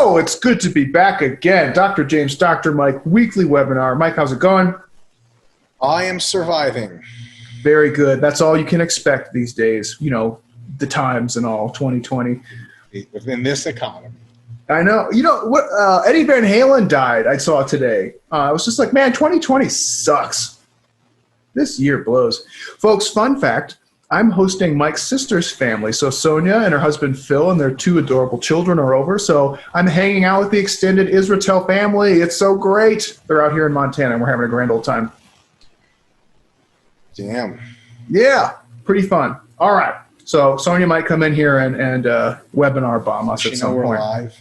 Oh, it's good to be back again. Dr. James, Dr. Mike, weekly webinar. Mike, how's it going? I am surviving. Very good. That's all you can expect these days. You know, the times and all, 2020. Within this economy. I know. You know what? Eddie Van Halen died, I saw today. I was just like, man, 2020 sucks. This year blows. Folks, fun fact, I'm hosting Mike's sister's family. So Sonia and her husband Phil and their 2 adorable children are over. So I'm hanging out with the extended Israel family. It's so great. They're out here in Montana and we're having a grand old time. Damn. Yeah, pretty fun. All right. So Sonia might come in here and webinar bomb us at some point. We're live?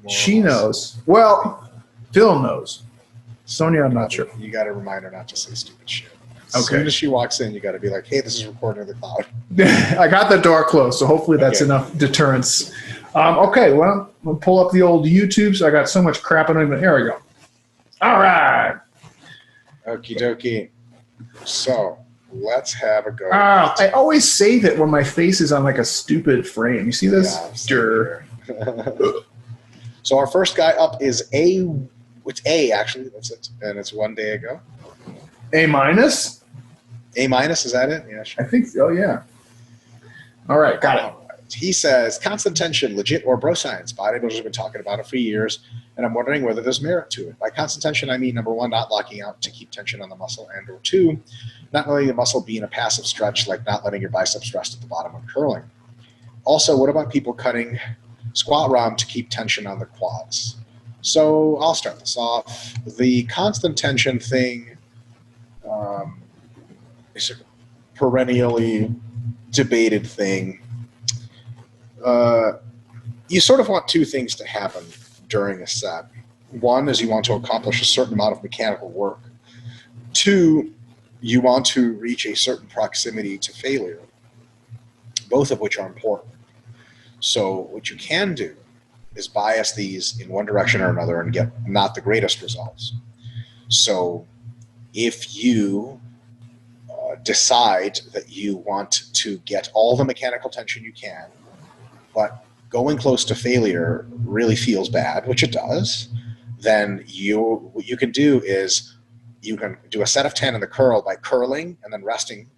She knows. Well, Phil knows. Sonia, I'm not sure. You got to remind her not to say stupid shit. Okay. As soon as she walks in, you got to be like, hey, this is recording in the cloud. I got the door closed, so hopefully that's enough deterrence. Okay, well, we'll pull up the old YouTubes. I got so much crap on it. Here we go. All right. Okie dokie. So let's have a go. I always save it when my face is on like a stupid frame. You see this? Yeah, so our first guy up is it's A, actually. That's it. And it's 1 day ago. A minus? A minus, is that it? Yeah, sure. I think so, yeah. All right, got it. He says, constant tension, legit or bro science? Bodybuilders have been talking about it for years, and I'm wondering whether there's merit to it. By constant tension, I mean, number 1, not locking out to keep tension on the muscle, and or 2, not letting the muscle be in a passive stretch, like not letting your biceps rest at the bottom when curling. Also, what about people cutting squat ROM to keep tension on the quads? So I'll start this off. The constant tension thing is a perennially debated thing. You sort of want 2 things to happen during a set. 1 is you want to accomplish a certain amount of mechanical work. 2, you want to reach a certain proximity to failure, both of which are important. So what you can do is bias these in one direction or another and get not the greatest results. So if you decide that you want to get all the mechanical tension you can, but going close to failure really feels bad, which it does, then what you can do is you can do a set of 10 in the curl by curling and then resting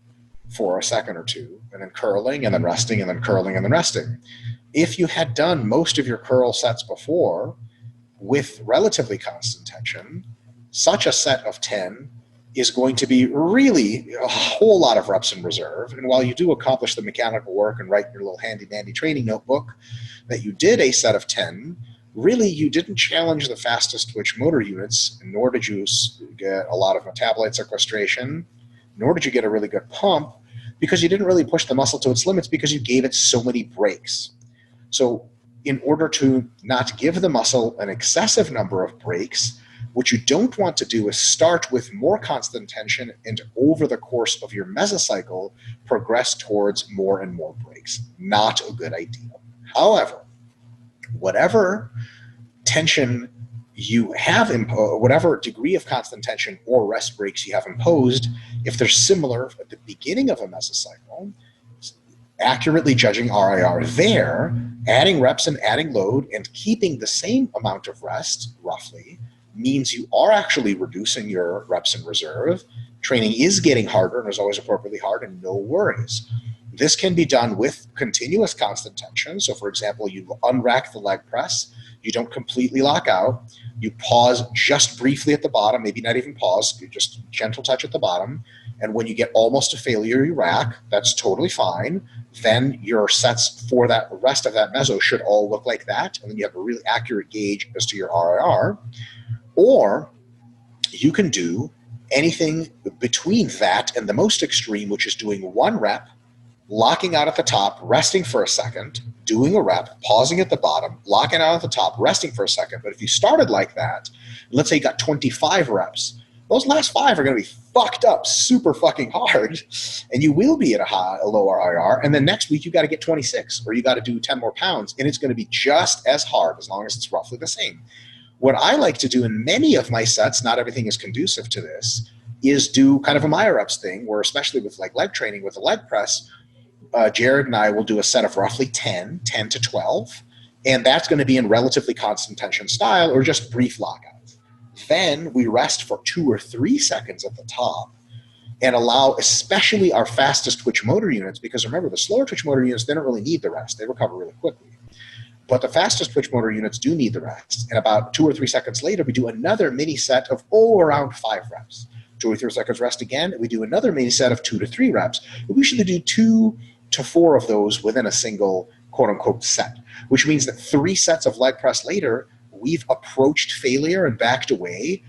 for a second or 2, and then curling and then resting and then curling and then resting. If you had done most of your curl sets before with relatively constant tension, such a set of 10 is going to be really a whole lot of reps in reserve. And while you do accomplish the mechanical work and write your little handy-dandy training notebook that you did a set of 10, really you didn't challenge the fastest twitch motor units, nor did you get a lot of metabolite sequestration, nor did you get a really good pump, because you didn't really push the muscle to its limits because you gave it so many breaks. So in order to not give the muscle an excessive number of breaks, what you don't want to do is start with more constant tension and over the course of your mesocycle, progress towards more and more breaks. Not a good idea. However, whatever tension you have imposed, whatever degree of constant tension or rest breaks you have imposed, if they're similar at the beginning of a mesocycle, accurately judging RIR there, adding reps and adding load and keeping the same amount of rest, roughly, means you are actually reducing your reps in reserve. Training is getting harder and is always appropriately hard, and no worries. This can be done with continuous constant tension. So for example, you unrack the leg press, you don't completely lock out, you pause just briefly at the bottom, maybe not even pause, you just gentle touch at the bottom, and when you get almost to failure, you rack. That's totally fine. Then your sets for that rest of that meso should all look like that, and then you have a really accurate gauge as to your RIR. Or you can do anything between that and the most extreme, which is doing 1 rep, locking out at the top, resting for a second, doing a rep, pausing at the bottom, locking out at the top, resting for a second. But if you started like that, let's say you got 25 reps, those last 5 are going to be fucked up super fucking hard, and you will be at a low RIR, and then next week you got to get 26, or you got to do 10 more pounds, and it's going to be just as hard as long as it's roughly the same. What I like to do in many of my sets, not everything is conducive to this, is do kind of a myoreps thing, where especially with like leg training with the leg press, Jared and I will do a set of roughly 10 to 12, And that's going to be in relatively constant tension style or just brief lockout. Then we rest for 2 or 3 seconds at the top and allow especially our fastest twitch motor units, because remember, the slower twitch motor units, they don't really need the rest. They recover really quickly. But the fastest twitch motor units do need the rest. And about 2 or 3 seconds later, we do another mini set of around 5 reps. 2 or 3 seconds rest again, and we do another mini set of 2 to 3 reps. We usually do 2 to 4 of those within a single quote-unquote set, which means that 3 sets of leg press later, we've approached failure and backed away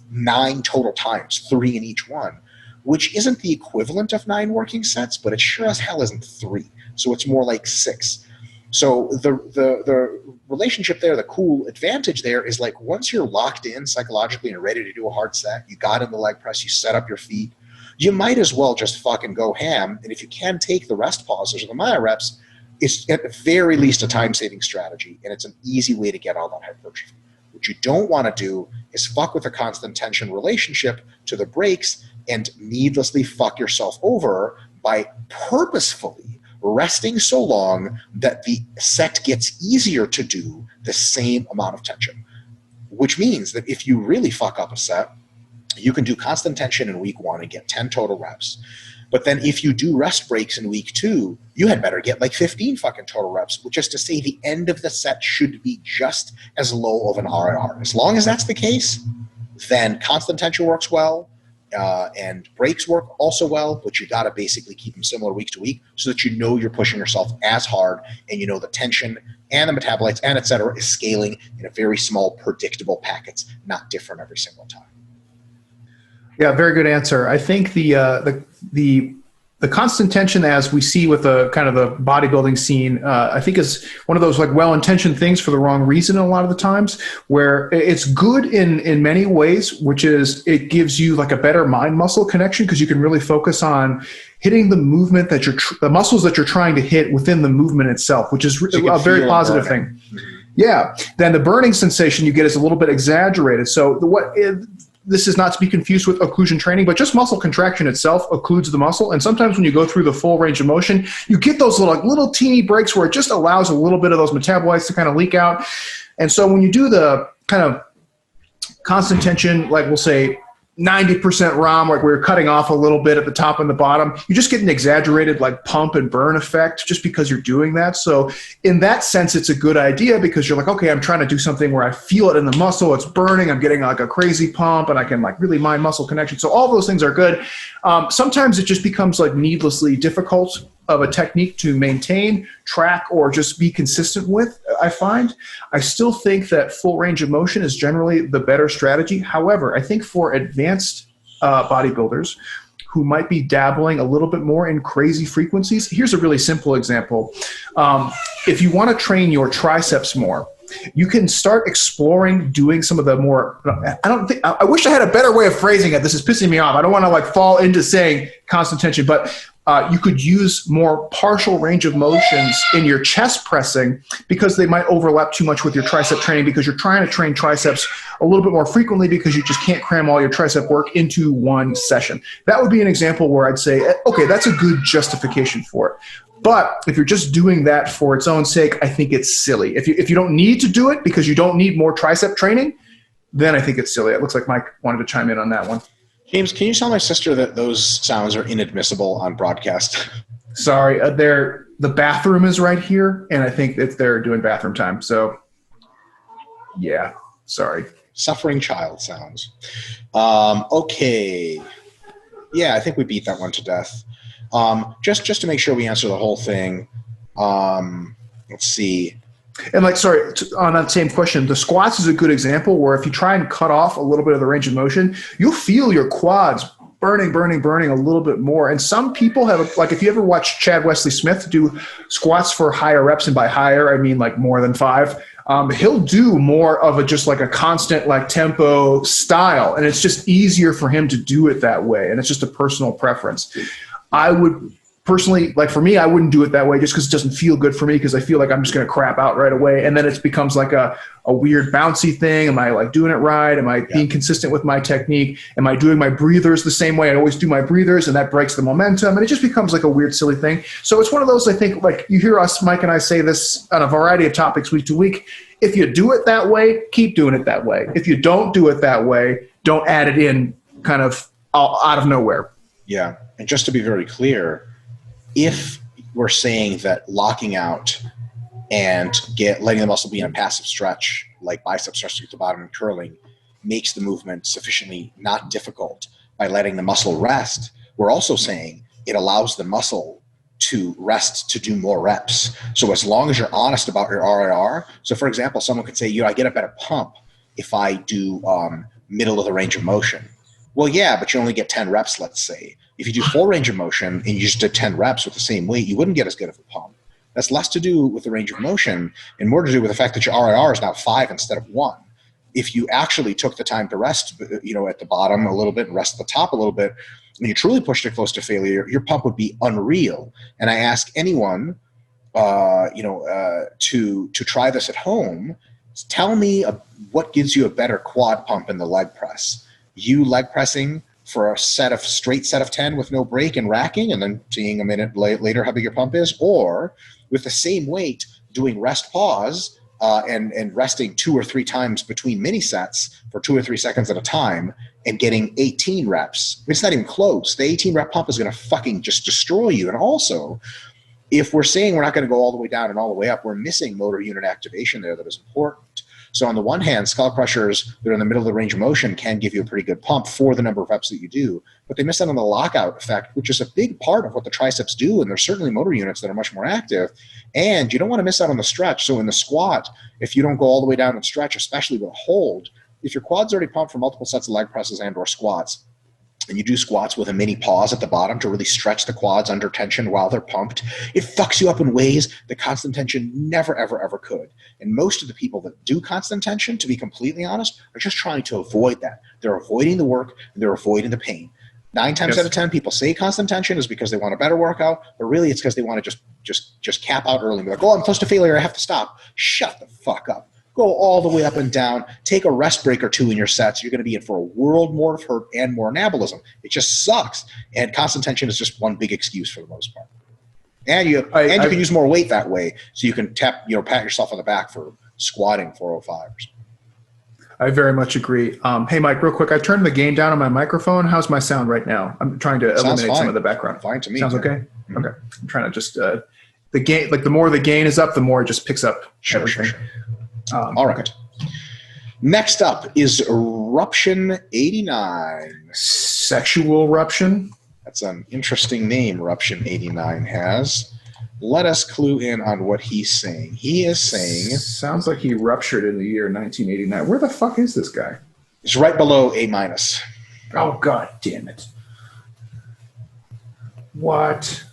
9 total times, 3 in each one, which isn't the equivalent of 9 working sets, but it sure as hell isn't 3. So it's more like 6. So the relationship there, the cool advantage there is like once you're locked in psychologically and ready to do a hard set, you got in the leg press, you set up your feet, you might as well just fucking go ham. And if you can take the rest pauses or the Maya reps, it's at the very least a time-saving strategy, and it's an easy way to get all that hypertrophy. What you don't want to do is fuck with a constant tension relationship to the breaks and needlessly fuck yourself over by purposefully resting so long that the set gets easier to do the same amount of tension, which means that if you really fuck up a set, you can do constant tension in week 1 and get 10 total reps. But then if you do rest breaks in week 2, you had better get like 15 fucking total reps, which is to say the end of the set should be just as low of an RIR. As long as that's the case, then constant tension works well, and breaks work also well, but you got to basically keep them similar week to week so that you know you're pushing yourself as hard and you know the tension and the metabolites and et cetera is scaling in a very small, predictable packets, not different every single time. Yeah, very good answer. I think the constant tension, as we see with the kind of the bodybuilding scene, I think is one of those like well-intentioned things for the wrong reason a lot of the times, where it's good in many ways, which is it gives you like a better mind-muscle connection because you can really focus on hitting the movement that the muscles that you're trying to hit within the movement itself, which is a very positive thing. Mm-hmm. Yeah. Then the burning sensation you get is a little bit exaggerated. So this is not to be confused with occlusion training, but just muscle contraction itself occludes the muscle. And sometimes when you go through the full range of motion, you get those little teeny breaks where it just allows a little bit of those metabolites to kind of leak out. And so when you do the kind of constant tension, like we'll say 90% ROM, like we're cutting off a little bit at the top and the bottom, you just get an exaggerated like pump and burn effect just because you're doing that. So in that sense, it's a good idea because you're like, okay, I'm trying to do something where I feel it in the muscle, it's burning, I'm getting like a crazy pump and I can like really mind muscle connection. So all those things are good. Sometimes it just becomes like needlessly difficult of a technique to maintain, track, or just be consistent with, I find. I still think that full range of motion is generally the better strategy. However, I think for advanced bodybuilders who might be dabbling a little bit more in crazy frequencies, here's a really simple example. If you want to train your triceps more, you can start exploring doing some of the more, I wish I had a better way of phrasing it. This is pissing me off. I don't want to like fall into saying constant tension, but you could use more partial range of motions in your chest pressing because they might overlap too much with your tricep training because you're trying to train triceps a little bit more frequently because you just can't cram all your tricep work into one session. That would be an example where I'd say, okay, that's a good justification for it. But if you're just doing that for its own sake, I think it's silly. If you don't need to do it because you don't need more tricep training, then I think it's silly. It looks like Mike wanted to chime in on that one. James, can you tell my sister that those sounds are inadmissible on broadcast? Sorry, the bathroom is right here, and I think they're doing bathroom time. So, yeah, sorry. Suffering child sounds. Okay. Yeah, I think we beat that one to death. Just to make sure we answer the whole thing, let's see. And like, sorry, on that same question, the squats is a good example where if you try and cut off a little bit of the range of motion, you'll feel your quads burning a little bit more. And some people have, like if you ever watch Chad Wesley Smith do squats for higher reps, and by higher, I mean like more than 5, he'll do more of a just like a constant like tempo style. And it's just easier for him to do it that way. And it's just a personal preference. I would personally, like for me, I wouldn't do it that way just because it doesn't feel good for me, because I feel like I'm just going to crap out right away. And then it becomes like a weird bouncy thing. Am I like doing it right? Am I being consistent with my technique? Am I doing my breathers the same way I always do my breathers? And that breaks the momentum. And it just becomes like a weird, silly thing. So it's one of those, I think, like you hear us, Mike and I say this on a variety of topics week to week. If you do it that way, keep doing it that way. If you don't do it that way, don't add it in kind of out of nowhere. Yeah. And just to be very clear, if we're saying that locking out and letting the muscle be in a passive stretch, like bicep stretching at the bottom and curling, makes the movement sufficiently not difficult by letting the muscle rest, we're also saying it allows the muscle to rest to do more reps. So as long as you're honest about your RIR, so for example, someone could say, I get a better pump if I do middle of the range of motion. Well, yeah, but you only get 10 reps, let's say. If you do full range of motion and you just did 10 reps with the same weight, you wouldn't get as good of a pump. That's less to do with the range of motion and more to do with the fact that your RIR is now 5 instead of 1. If you actually took the time to rest, at the bottom a little bit and rest at the top a little bit, and you truly pushed it close to failure, your pump would be unreal. And I ask anyone, to try this at home. Tell me what gives you a better quad pump in the leg press. You leg pressing for a straight set of 10 with no break and racking, and then seeing a minute later how big your pump is, or with the same weight doing rest pause and resting 2 or 3 times between mini sets for 2 or 3 seconds at a time and getting 18 reps. It's not even close. The 18 rep pump is going to fucking just destroy you. And also, if we're saying we're not going to go all the way down and all the way up, we're missing motor unit activation there that is important. So on the one hand, skull crushers that are in the middle of the range of motion can give you a pretty good pump for the number of reps that you do, but they miss out on the lockout effect, which is a big part of what the triceps do, and there's certainly motor units that are much more active, and you don't want to miss out on the stretch. So in the squat, if you don't go all the way down and stretch, especially with a hold, if your quad's already pumped for multiple sets of leg presses and or squats, and you do squats with a mini pause at the bottom to really stretch the quads under tension while they're pumped, it fucks you up in ways that constant tension never, ever, ever could. And most of the people that do constant tension, to be completely honest, are just trying to avoid that. They're avoiding the work and they're avoiding the pain. 9 times out of 10, people say constant tension is because they want a better workout, but really it's because they want to just cap out early and be like, I'm close to failure, I have to stop. Shut the fuck up. Go all the way up and down. Take a rest break or 2 in your sets. You're going to be in for a world more of hurt and more anabolism. It just sucks. And constant tension is just one big excuse for the most part. And you can use more weight that way, so you can pat yourself on the back for squatting 405s. I very much agree. Hey, Mike, real quick, I turned the gain down on my microphone. How's my sound right now? I'm trying to eliminate some of the background. Fine to me. Sounds okay? Mm-hmm. Okay. I'm trying to just the gain, like the more the gain is up, the more it just picks up. Sure. All right. Okay. Next up is Ruption 89. Sexual Ruption? That's an interesting name Ruption 89 has. Let us clue in on what he's saying. He is saying... Sounds like he ruptured in the year 1989. Where the fuck is this guy? He's right below A-. Oh, God damn it. What?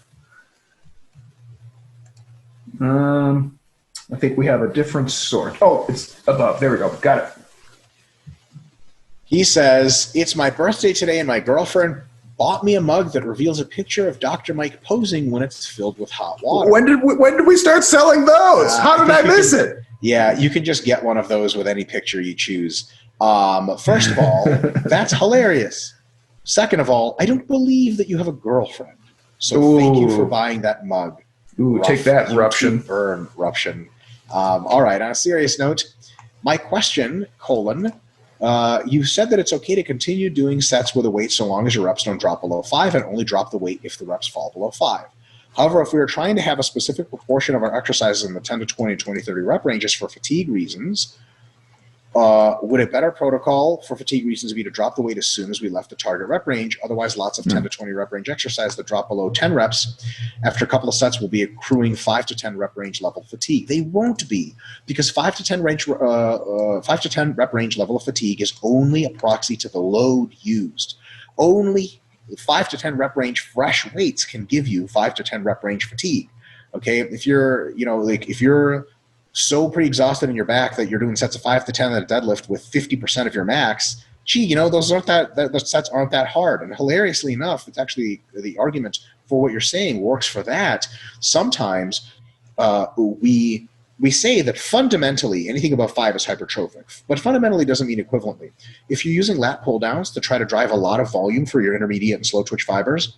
I think we have a different sort. Oh, it's above. There we go. Got it. He says, it's my birthday today and my girlfriend bought me a mug that reveals a picture of Dr. Mike posing when it's filled with hot water. When did we start selling those? How did I miss it? Yeah, you can just get one of those with any picture you choose. First of all, that's hilarious. Second of all, I don't believe that you have a girlfriend. So thank you for buying that mug. Ooh, take that, Ruption. Burn, Ruption. All right, on a serious note, my question, you said that it's okay to continue doing sets with a weight so long as your reps don't drop below 5 and only drop the weight if the reps fall below 5. However, if we are trying to have a specific proportion of our exercises in the 10 to 20, 20, 30 rep ranges for fatigue reasons, would a better protocol for fatigue reasons be to drop the weight as soon as we left the target rep range? Otherwise, lots of 10 to 20 rep range exercise that drop below 10 reps after a couple of sets will be accruing 5 to 10 rep range level fatigue. They won't be, because 5 to 10 rep range level of fatigue is only a proxy to the load used. Only 5 to 10 rep range fresh weights can give you 5 to 10 rep range fatigue. Okay, if you're so pre-exhausted in your back that you're doing sets of 5 to 10 at a deadlift with 50% of your max, those sets aren't that hard. And hilariously enough, it's actually the argument for what you're saying works for that. Sometimes we say that fundamentally anything above 5 is hypertrophic, but fundamentally doesn't mean equivalently. If you're using lat pull downs to try to drive a lot of volume for your intermediate and slow twitch fibers,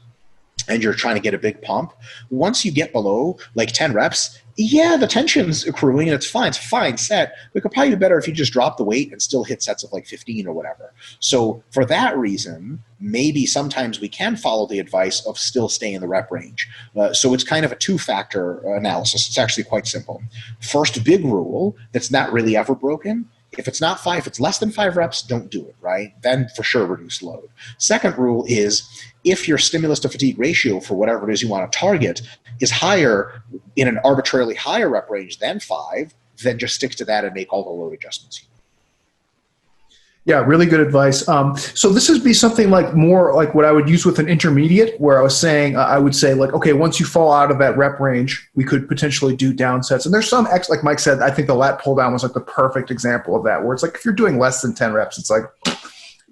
and you're trying to get a big pump, once you get below like 10 reps, yeah, the tension's accruing and it's fine. It's a fine set. It could probably be better if you just drop the weight and still hit sets of like 15 or whatever. So for that reason, maybe sometimes we can follow the advice of still staying in the rep range. So it's kind of a two-factor analysis. It's actually quite simple. First big rule that's not really ever broken: if it's not 5, if it's less than 5 reps, don't do it, right? Then for sure reduce load. Second rule is if your stimulus to fatigue ratio for whatever it is you want to target is higher in an arbitrarily higher rep range than 5, then just stick to that and make all the load adjustments. Yeah, really good advice. So this would be something like more like what I would use with an intermediate, where I was saying, I would say like, okay, once you fall out of that rep range, we could potentially do down sets. And there's some, like Mike said, I think the lat pull down was like the perfect example of that, where it's like if you're doing less than 10 reps, it's like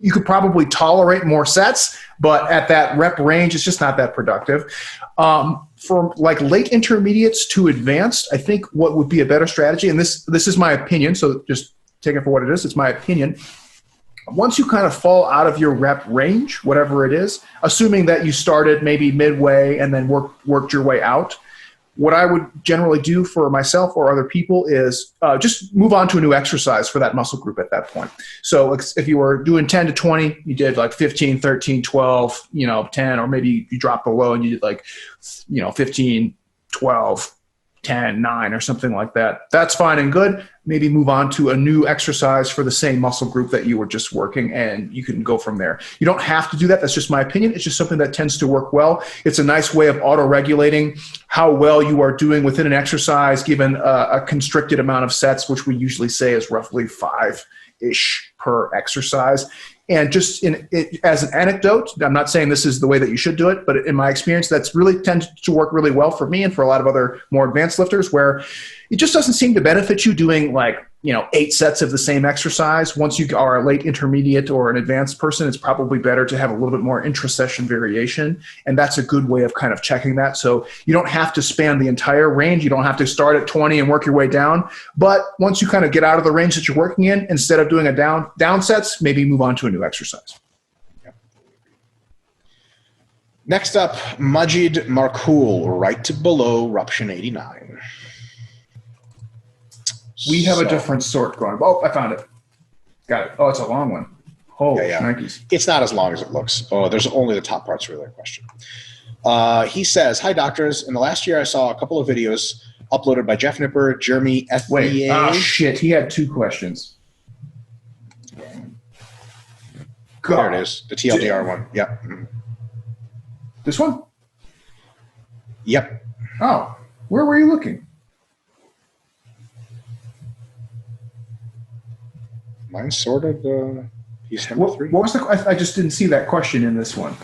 you could probably tolerate more sets, but at that rep range, it's just not that productive. For like late intermediates to advanced, I think what would be a better strategy, and this is my opinion, so just take it for what it is, it's my opinion. Once you kind of fall out of your rep range, whatever it is, assuming that you started maybe midway and then worked your way out, what I would generally do for myself or other people is just move on to a new exercise for that muscle group at that point. So if you were doing 10 to 20, you did like 15, 13, 12, 10, or maybe you dropped below and you did like, 15, 12, 10, 9 or something like that. That's fine and good. Maybe move on to a new exercise for the same muscle group that you were just working, and you can go from there. You don't have to do that. That's just my opinion. It's just something that tends to work well. It's a nice way of auto-regulating how well you are doing within an exercise given a constricted amount of sets, which we usually say is roughly 5-ish per exercise. And just as an anecdote, I'm not saying this is the way that you should do it, but in my experience, that's really tends to work really well for me and for a lot of other more advanced lifters, where it just doesn't seem to benefit you doing like, 8 sets of the same exercise. Once you are a late intermediate or an advanced person, it's probably better to have a little bit more intra-session variation. And that's a good way of kind of checking that. So you don't have to span the entire range. You don't have to start at 20 and work your way down. But once you kind of get out of the range that you're working in, instead of doing a down sets, maybe move on to a new exercise. Next up, Majid Markul, right below Ruption 89. We have a different sort going. Oh, I found it. Got it. Oh, it's a long one. Holy shnikes. It's not as long as it looks. Oh, there's only the top parts really a question. He says, "Hi, doctors. In the last year, I saw a couple of videos uploaded by Jeff Nipper, Jeremy F. Wait. Oh, shit. He had 2 questions. God. There it is. The TLDR one. Yep. This one? Yep. Oh, where were you looking? Mine's sorted. He's number 3. What was the? I just didn't see that question in this one.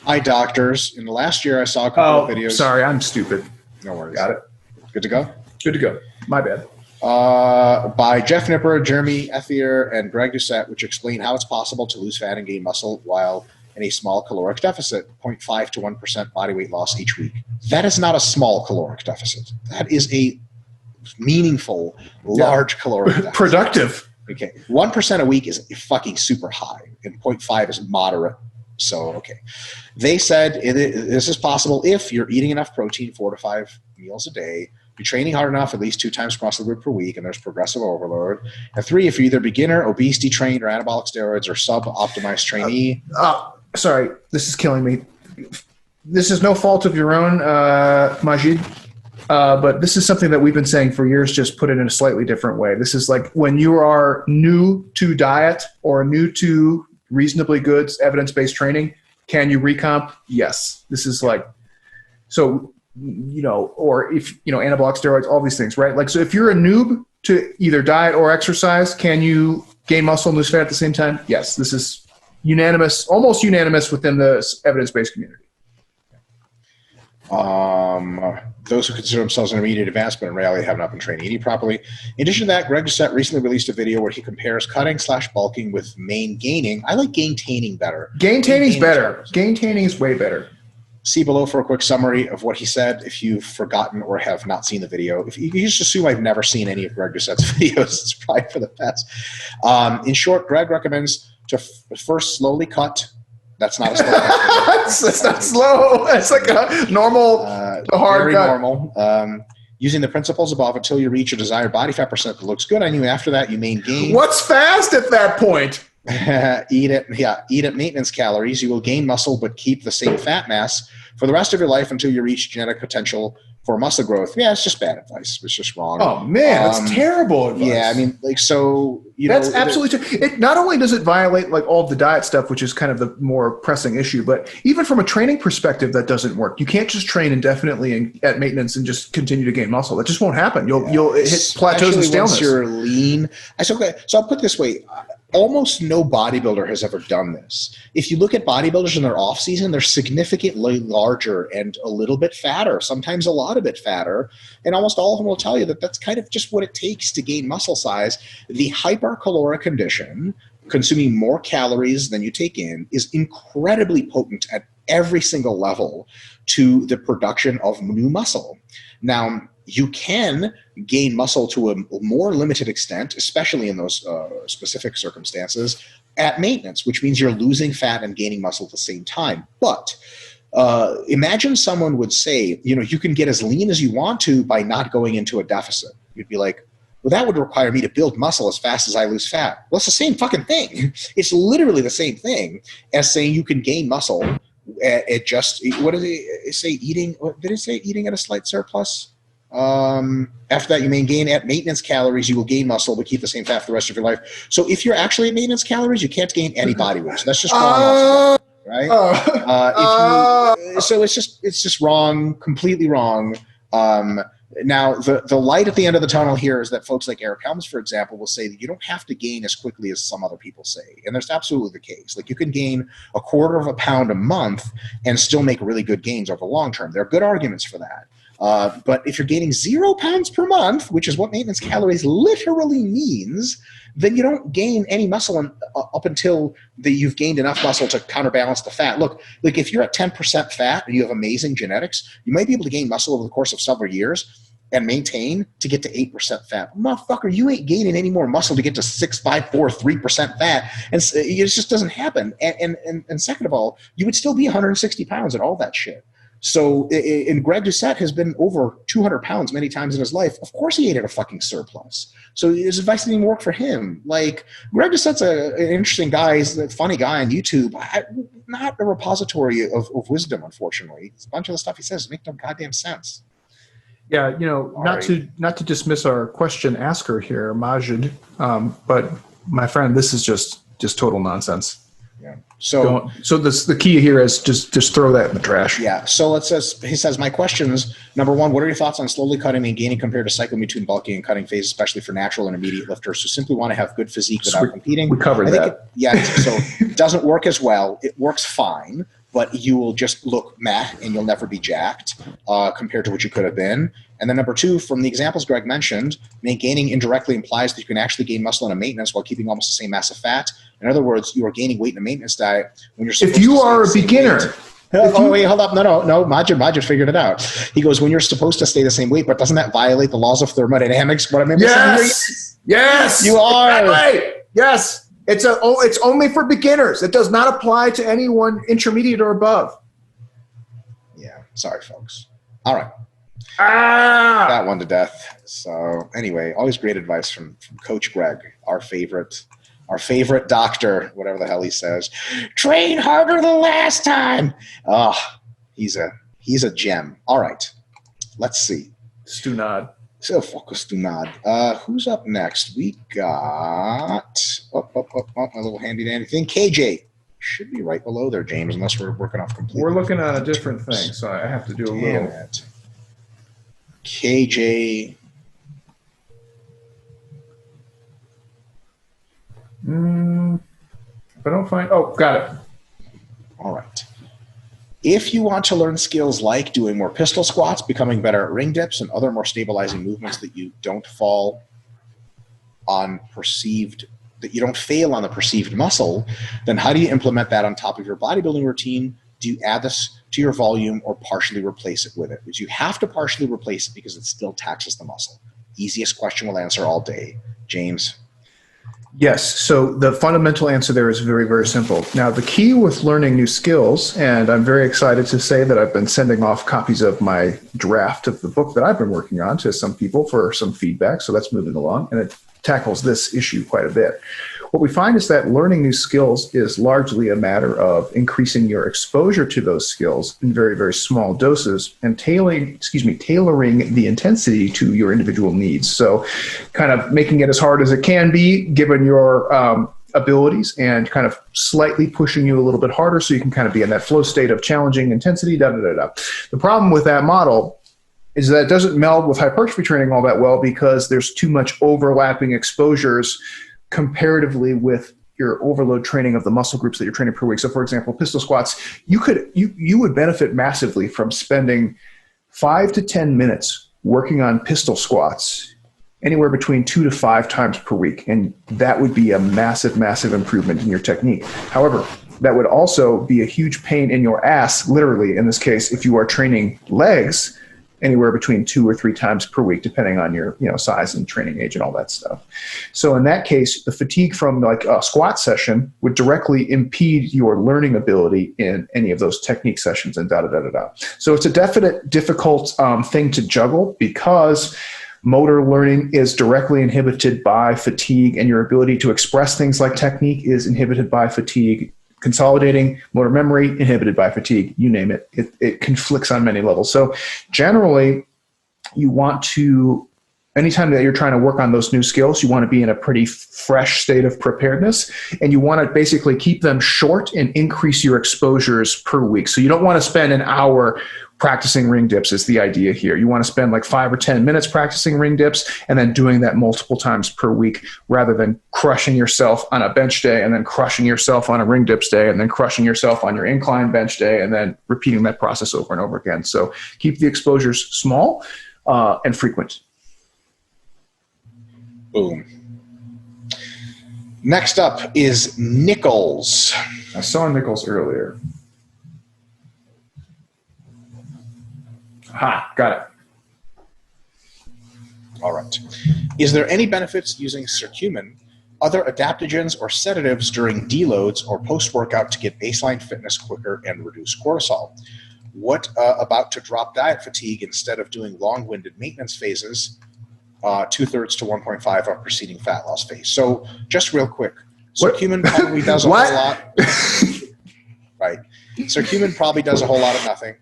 Hi, doctors. In the last year, I saw a couple of videos. Sorry, I'm stupid. No worries. Got it. Good to go? Good to go. My bad. By Jeff Nipper, Jeremy Ethier, and Greg Doucette, which explain how it's possible to lose fat and gain muscle while in a small caloric deficit, 0.5 to 1% body weight loss each week. That is not a small caloric deficit. That is a meaningful, large caloric deficit. Productive. Okay, 1% a week is fucking super high, and 0.5 is moderate. So, okay. They said this is possible if you're eating enough protein, 4 to 5 meals a day, you're training hard enough at least 2 times per muscle group per week, and there's progressive overload. And 3, if you're either beginner, obesity trained, or anabolic steroids, or sub-optimized trainee. Sorry, this is killing me. This is no fault of your own, Majid. But this is something that we've been saying for years, just put it in a slightly different way. This is like when you are new to diet or new to reasonably good evidence-based training, can you recomp? Yes. This is like, so, or if, anabolic steroids, all these things, right? Like, so if you're a noob to either diet or exercise, can you gain muscle and lose fat at the same time? Yes. This is unanimous, almost unanimous within the evidence-based community. Those who consider themselves intermediate advanced but in reality have not been training eating properly. In addition to that, Greg Doucette recently released a video where he compares cutting/bulking with main gaining. I like gaintaining better. Gaintaining's better. Gaintaining is way better. See below for a quick summary of what he said if you've forgotten or have not seen the video. If you just assume I've never seen any of Greg Doucette's videos, it's probably for the best. In short, Greg recommends to first slowly cut. That's not a slow cut. That's not slow. It's like a normal, a hard very cut. normal. Using the principles above until you reach a desired body fat percent that looks good on you. After that, you may gain. What's fast at that point? Eat at maintenance calories. You will gain muscle but keep the same fat mass for the rest of your life until you reach genetic potential for muscle growth. Yeah, it's just bad advice. It's just wrong. Oh man, that's terrible advice. Yeah, I mean, like, so that's absolutely it. Not only does it violate like all of the diet stuff, which is kind of the more pressing issue, but even from a training perspective, that doesn't work. You can't just train indefinitely at maintenance and just continue to gain muscle. That just won't happen. You'll hit plateaus and staleness. Once you're lean. So I'll put it this way. Almost no bodybuilder has ever done this. If you look at bodybuilders in their off season, they're significantly larger and a little bit fatter, sometimes a lot of bit fatter. And almost all of them will tell you that that's kind of just what it takes to gain muscle size. The hypercaloric condition, consuming more calories than you take in, is incredibly potent at every single level to the production of new muscle. Now, you can gain muscle to a more limited extent, especially in those specific circumstances, at maintenance, which means you're losing fat and gaining muscle at the same time. But imagine someone would say, you can get as lean as you want to by not going into a deficit. You'd be like, well, that would require me to build muscle as fast as I lose fat. Well, it's the same fucking thing. It's literally the same thing as saying you can gain muscle at just, what did it say, eating? Did it say eating at a slight surplus? After that, you may gain at maintenance calories. You will gain muscle, but keep the same fat for the rest of your life. So if you're actually at maintenance calories, you can't gain any body weight. So that's just wrong, right? So it's just wrong, completely wrong. Now, the light at the end of the tunnel here is that folks like Eric Helms, for example, will say that you don't have to gain as quickly as some other people say. And that's absolutely the case. Like, you can gain a quarter of a pound a month and still make really good gains over the long term. There are good arguments for that. But if you're gaining 0 pounds per month, which is what maintenance calories literally means, then you don't gain any muscle up until you've gained enough muscle to counterbalance the fat. Look, like if you're at 10% fat and you have amazing genetics, you might be able to gain muscle over the course of several years and maintain to get to 8% fat. Motherfucker, you ain't gaining any more muscle to get to 6, 5, 4, 3% fat. And it just doesn't happen. And second of all, you would still be 160 pounds and all that shit. So, and Greg Doucette has been over 200 pounds many times in his life. Of course he ate at a fucking surplus. So his advice didn't even work for him. Like, Greg Doucette's an interesting guy. He's a funny guy on YouTube. Not a repository of wisdom, unfortunately. A bunch of the stuff he says makes no goddamn sense. Yeah, not to dismiss our question asker here, Majid, but my friend, this is just total nonsense. Yeah. So the key here is just throw that in the trash. Yeah. So he says, my questions, number one, what are your thoughts on slowly cutting and gaining compared to cycling between bulking and cutting phase, especially for natural intermediate lifters who simply want to have good physique without competing? We covered that. So it doesn't work as well. It works fine, but you will just look meh and you'll never be jacked compared to what you could have been. And then number two, from the examples Greg mentioned, gaining indirectly implies that you can actually gain muscle in a maintenance while keeping almost the same mass of fat. In other words, you are gaining weight in a maintenance diet when you're supposed to. If you are a beginner. Wait, hold up. No. Majid figured it out. He goes, when you're supposed to stay the same weight, but doesn't that violate the laws of thermodynamics? What I mean? Yes. You are. Exactly. Yes. It's only for beginners. It does not apply to anyone intermediate or above. Yeah. Sorry, folks. All right. That one to death. So anyway, always great advice from Coach Greg, our favorite doctor, whatever the hell he says. Train harder than last time. Oh, he's a gem. All right. Let's see. Stunad. So focus Stunad. Who's up next? We got my little handy dandy thing. KJ. Should be right below there, James, unless we're working off completely. We're looking at a different thing, so I have to do a little. It. KJ. If I don't find, got it. All right. If you want to learn skills like doing more pistol squats, becoming better at ring dips, and other more stabilizing movements that you don't fail on the perceived muscle, then how do you implement that on top of your bodybuilding routine? Do you add this to your volume or partially replace it with it. Which you have to partially replace it because it still taxes the muscle. Easiest question we'll answer all day. James? Yes. So the fundamental answer there is very, very simple. Now, the key with learning new skills, and I'm very excited to say that I've been sending off copies of my draft of the book that I've been working on to some people for some feedback. So that's moving along, and it tackles this issue quite a bit. What we find is that learning new skills is largely a matter of increasing your exposure to those skills in very, very small doses and tailoring the intensity to your individual needs. So kind of making it as hard as it can be given your abilities and kind of slightly pushing you a little bit harder so you can kind of be in that flow state of challenging intensity, The problem with that model is that it doesn't meld with hypertrophy training all that well because there's too much overlapping exposures comparatively with your overload training of the muscle groups that you're training per week. So for example, pistol squats, you would benefit massively from spending 5 to 10 minutes working on pistol squats anywhere between 2 to 5 times per week. And that would be a massive, massive improvement in your technique. However, that would also be a huge pain in your ass, literally in this case, if you are training legs anywhere between 2 or 3 times per week, depending on your size and training age and all that stuff. So in that case, the fatigue from like a squat session would directly impede your learning ability in any of those technique sessions and So it's a definite difficult thing to juggle because motor learning is directly inhibited by fatigue, and your ability to express things like technique is inhibited by fatigue. Consolidating motor memory, inhibited by fatigue, you name it. It conflicts on many levels. So generally, you want to, anytime that you're trying to work on those new skills, you want to be in a pretty fresh state of preparedness, and you want to basically keep them short and increase your exposures per week. So you don't want to spend an hour practicing ring dips is the idea here. You want to spend like 5 or 10 minutes practicing ring dips and then doing that multiple times per week rather than crushing yourself on a bench day and then crushing yourself on a ring dips day and then crushing yourself on your incline bench day and then repeating that process over and over again. So keep the exposures small and frequent. Boom. Next up is Nichols. I saw Nichols earlier. Ha, got it. All right. Is there any benefits using curcumin, other adaptogens, or sedatives during deloads or post-workout to get baseline fitness quicker and reduce cortisol? What about to drop diet fatigue instead of doing long-winded maintenance phases, 2/3 to 1.5 of preceding fat loss phase? So just real quick, curcumin probably does a whole lot. Right. Curcumin probably does a whole lot of nothing.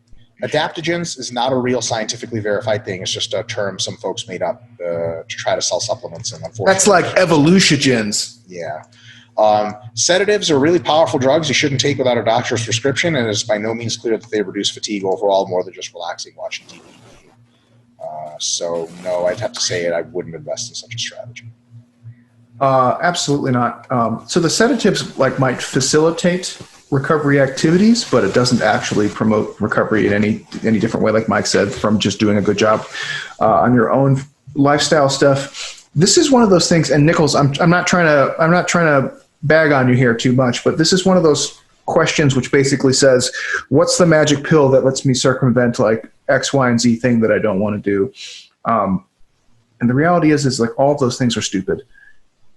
Adaptogens is not a real scientifically verified thing. It's just a term some folks made up to try to sell supplements. And unfortunately, that's like evolutiongens. Yeah. Sedatives are really powerful drugs you shouldn't take without a doctor's prescription, and it's by no means clear that they reduce fatigue overall more than just relaxing watching TV. So, no, I'd have to say it. I wouldn't invest in such a strategy. Absolutely not. So the sedatives might facilitate recovery activities, but it doesn't actually promote recovery in any different way, like Mike said, from just doing a good job on your own lifestyle stuff. This is one of those things, and Nichols, I'm not trying to bag on you here too much, but this is one of those questions which basically says, what's the magic pill that lets me circumvent like X, Y, and Z thing that I don't want to do? And the reality is like all of those things are stupid.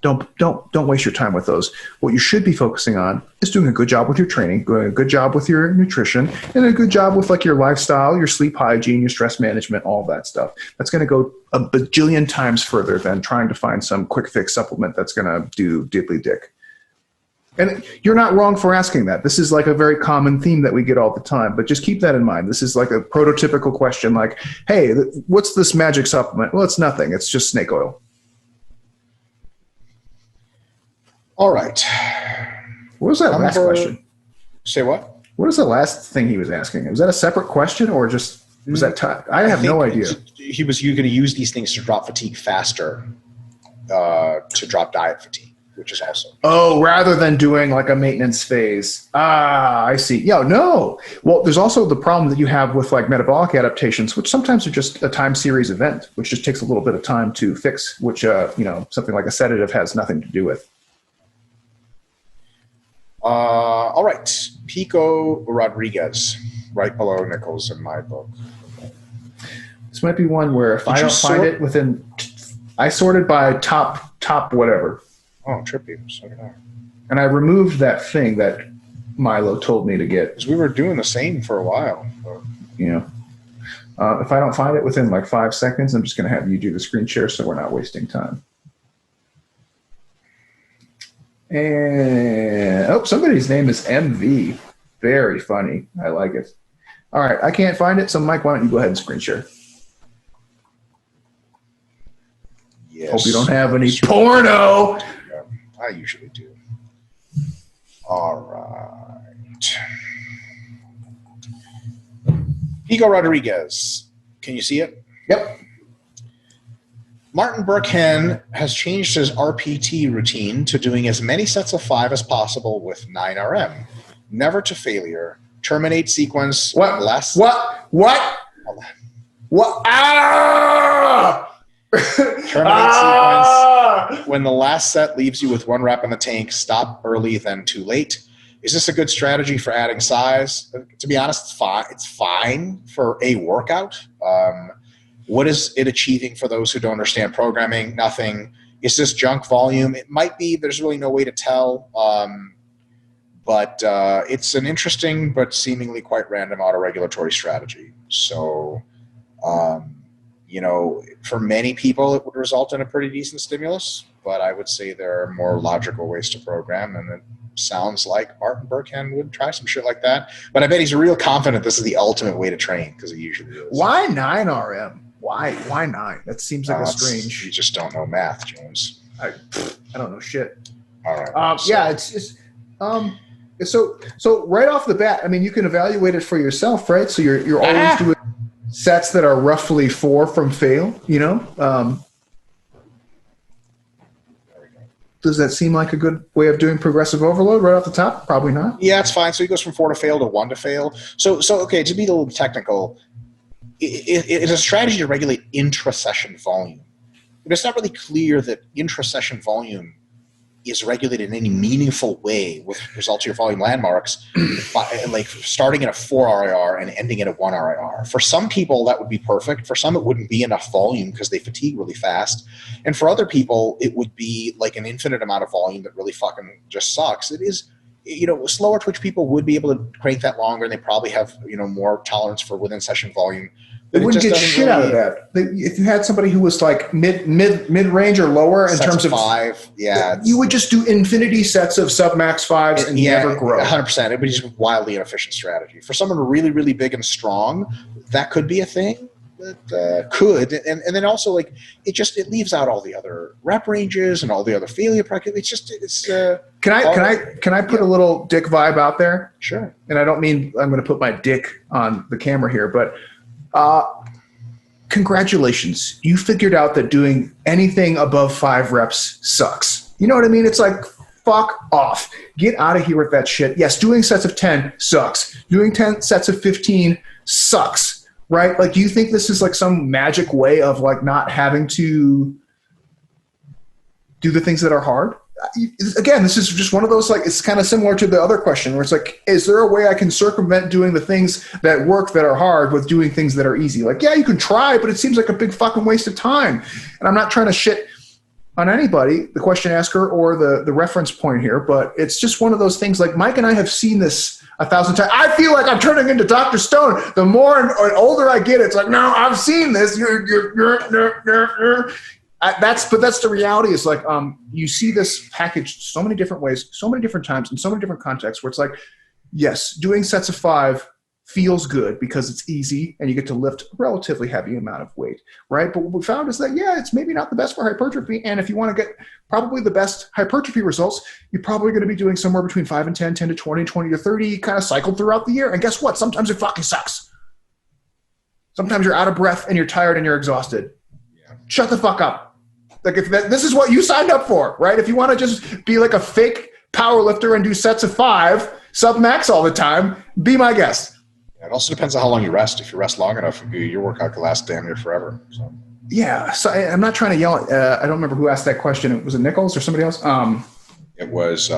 Don't waste your time with those. What you should be focusing on is doing a good job with your training, doing a good job with your nutrition, and a good job with like your lifestyle, your sleep hygiene, your stress management, all that stuff. That's going to go a bajillion times further than trying to find some quick fix supplement that's going to do diddly dick. And you're not wrong for asking that. This is like a very common theme that we get all the time, but just keep that in mind. This is like a prototypical question like, hey, what's this magic supplement? Well, it's nothing. It's just snake oil. All right. What was that last question? Say what? What was the last thing he was asking? Was that a separate question or just was that time? I have no idea. He was going to use these things to drop fatigue faster, to drop diet fatigue, which is also. Oh, rather than doing like a maintenance phase. Ah, I see. Yeah, no. Well, there's also the problem that you have with like metabolic adaptations, which sometimes are just a time series event, which just takes a little bit of time to fix, which, something like a sedative has nothing to do with. All right, Pico Rodriguez. right below Nichols in my book. This might be one where if I don't find it within, I sorted by top whatever. Oh, trippy. So did I. And I removed that thing that Milo told me to get. Because we were doing the same for a while. But. You know, if I don't find it within like 5 seconds, I'm just going to have you do the screen share so we're not wasting time. And somebody's name is MV. Very funny. I like it. All right, I can't find it, so Mike, why don't you go ahead and screen share? Yes. Hope you don't have any porno. Yeah, I usually do. All right. Pico Rodriguez. Can you see it? Yep. Martin Berkan has changed his RPT routine to doing as many sets of 5 as possible with 9 RM. Never to failure. Terminate sequence. What? Less. What? Ah! Terminate sequence. When the last set leaves you with 1 rep in the tank, stop early, then too late. Is this a good strategy for adding size? To be honest, it's fine. It's fine for a workout. What is it achieving for those who don't understand programming? Nothing. Is this junk volume? It might be. There's really no way to tell. But it's an interesting but seemingly quite random autoregulatory strategy. So, you know, for many people, it would result in a pretty decent stimulus. But I would say there are more logical ways to program, and it sounds like Martin Berkan would try some shit like that. But I bet he's real confident this is the ultimate way to train, because he usually is. Why 9 RM? Why 9? That seems like a strange. You just don't know math, James. I don't know shit. All right. Yeah, it's just so right off the bat. I mean, you can evaluate it for yourself, right? So you're always doing sets that are roughly 4 from fail. You know. Does that seem like a good way of doing progressive overload right off the top? Probably not. Yeah, it's fine. So he goes from 4 to fail to 1 to fail. So okay, to be a little technical, it is a strategy to regulate intra-session volume. But it's not really clear that intra-session volume is regulated in any meaningful way with results to your volume landmarks, by, like starting at a 4 RIR and ending at a 1 RIR. For some people, that would be perfect. For some, it wouldn't be enough volume because they fatigue really fast. And for other people, it would be like an infinite amount of volume that really fucking just sucks. It is, you know, slower twitch people would be able to crank that longer, and they probably have, you know, more tolerance for within session volume. They wouldn't get shit out of that. If you had somebody who was like mid range or lower in terms of 5, yeah, you would just do infinity sets of sub max 5s and never grow. 100%. It would be just a wildly inefficient strategy. For someone really, really big and strong, that could be a thing. That could, and then also like it leaves out all the other rep ranges and all the other failure practice. It's just Can I put a little dick vibe out there? Sure. And I don't mean I'm going to put my dick on the camera here, but. Congratulations. You figured out that doing anything above 5 reps sucks. You know what I mean? It's like, fuck off. Get out of here with that shit. Yes, doing sets of 10 sucks. Doing 10 sets of 15 sucks, right? Like, do you think this is like some magic way of like not having to do the things that are hard? Again, this is just one of those, like, it's kind of similar to the other question where it's like, is there a way I can circumvent doing the things that work that are hard with doing things that are easy? Like, yeah, you can try, but it seems like a big fucking waste of time. And I'm not trying to shit on anybody, the question asker or the reference point here, but it's just one of those things. Like, Mike and I have seen this 1,000 times. I feel like I'm turning into Dr. Stone. The more and older I get, it's like, no, I've seen this. That's the reality. Is like you see this packaged so many different ways, so many different times, in so many different contexts. Where it's like, yes, doing sets of 5 feels good because it's easy and you get to lift a relatively heavy amount of weight, right? But what we found is that it's maybe not the best for hypertrophy. And if you want to get probably the best hypertrophy results, you're probably going to be doing somewhere between 5 and 10, 10 to 20, 20 to 30, kind of cycled throughout the year. And guess what? Sometimes it fucking sucks. Sometimes you're out of breath and you're tired and you're exhausted. Yeah. Shut the fuck up. Like, if this is what you signed up for, right? If you want to just be like a fake power lifter and do sets of 5, sub max all the time, be my guest. Yeah, it also depends on how long you rest. If you rest long enough, your workout could last damn near forever. So. Yeah. So I'm not trying to yell. I don't remember who asked that question. Was it Nichols or somebody else? It was,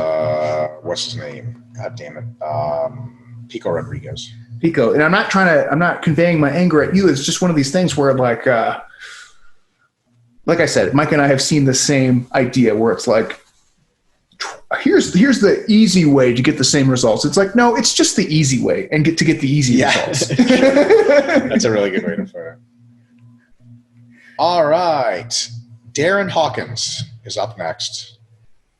what's his name? God damn it. Pico Rodriguez. Pico. And I'm not conveying my anger at you. It's just one of these things where like I said, Mike and I have seen the same idea where it's like, here's the easy way to get the same results. It's like, no, it's just the easy way and get the easy results. That's a really good way to put it. All right. Darren Hawkins is up next.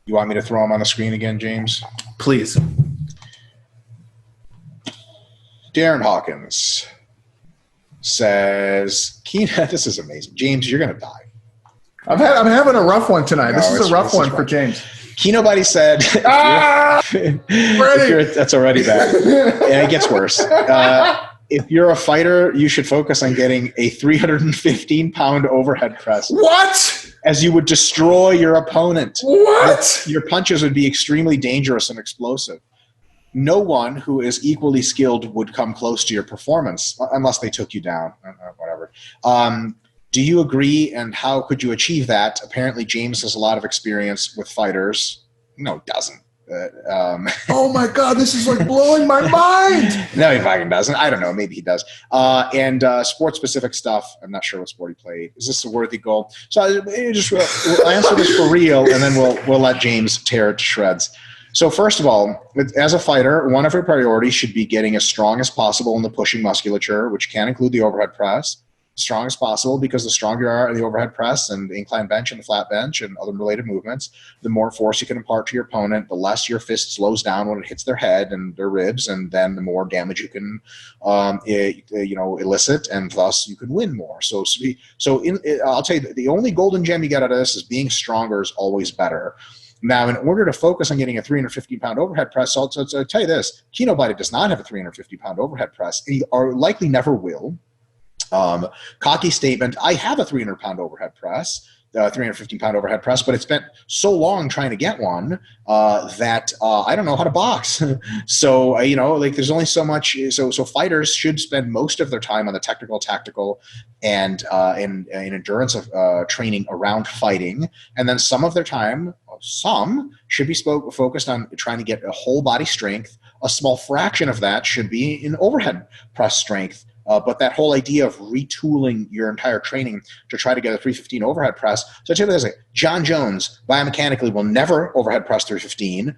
You want me to throw him on the screen again, James? Please. Darren Hawkins says, this is amazing. James, you're going to die. I'm having a rough one tonight. No, this is a rough one for James. Kinobody said, that's already bad. And it gets worse. If you're a fighter, you should focus on getting a 315-pound overhead press. What? As you would destroy your opponent. What? Your punches would be extremely dangerous and explosive. No one who is equally skilled would come close to your performance unless they took you down. Whatever. Do you agree, and how could you achieve that? Apparently, James has a lot of experience with fighters. No, he doesn't. Oh, my God, this is like blowing my mind. No, he fucking doesn't. I don't know. Maybe he does. And sport-specific stuff. I'm not sure what sport he played. Is this a worthy goal? So I'll answer this for real, and then we'll let James tear it to shreds. So first of all, as a fighter, one of your priorities should be getting as strong as possible in the pushing musculature, which can include the overhead press. Strong as possible, because the stronger you are in the overhead press and the incline bench and the flat bench and other related movements, the more force you can impart to your opponent, the less your fist slows down when it hits their head and their ribs, and then the more damage you can elicit, and thus you can win more. I'll tell you, the only golden gem you get out of this is being stronger is always better. Now, in order to focus on getting a 350-pound overhead press, I'll tell you this, Kinobody does not have a 350-pound overhead press, and likely never will. Cocky statement, I have a 300-pound overhead press, 315-pound overhead press, but it's spent so long trying to get one that I don't know how to box. So, there's only so much. So fighters should spend most of their time on the technical, tactical, and endurance of training around fighting. And then some should be focused on trying to get a whole body strength. A small fraction of that should be in overhead press strength. But that whole idea of retooling your entire training to try to get a 315 overhead press. So I tell you this, John Jones biomechanically will never overhead press 315.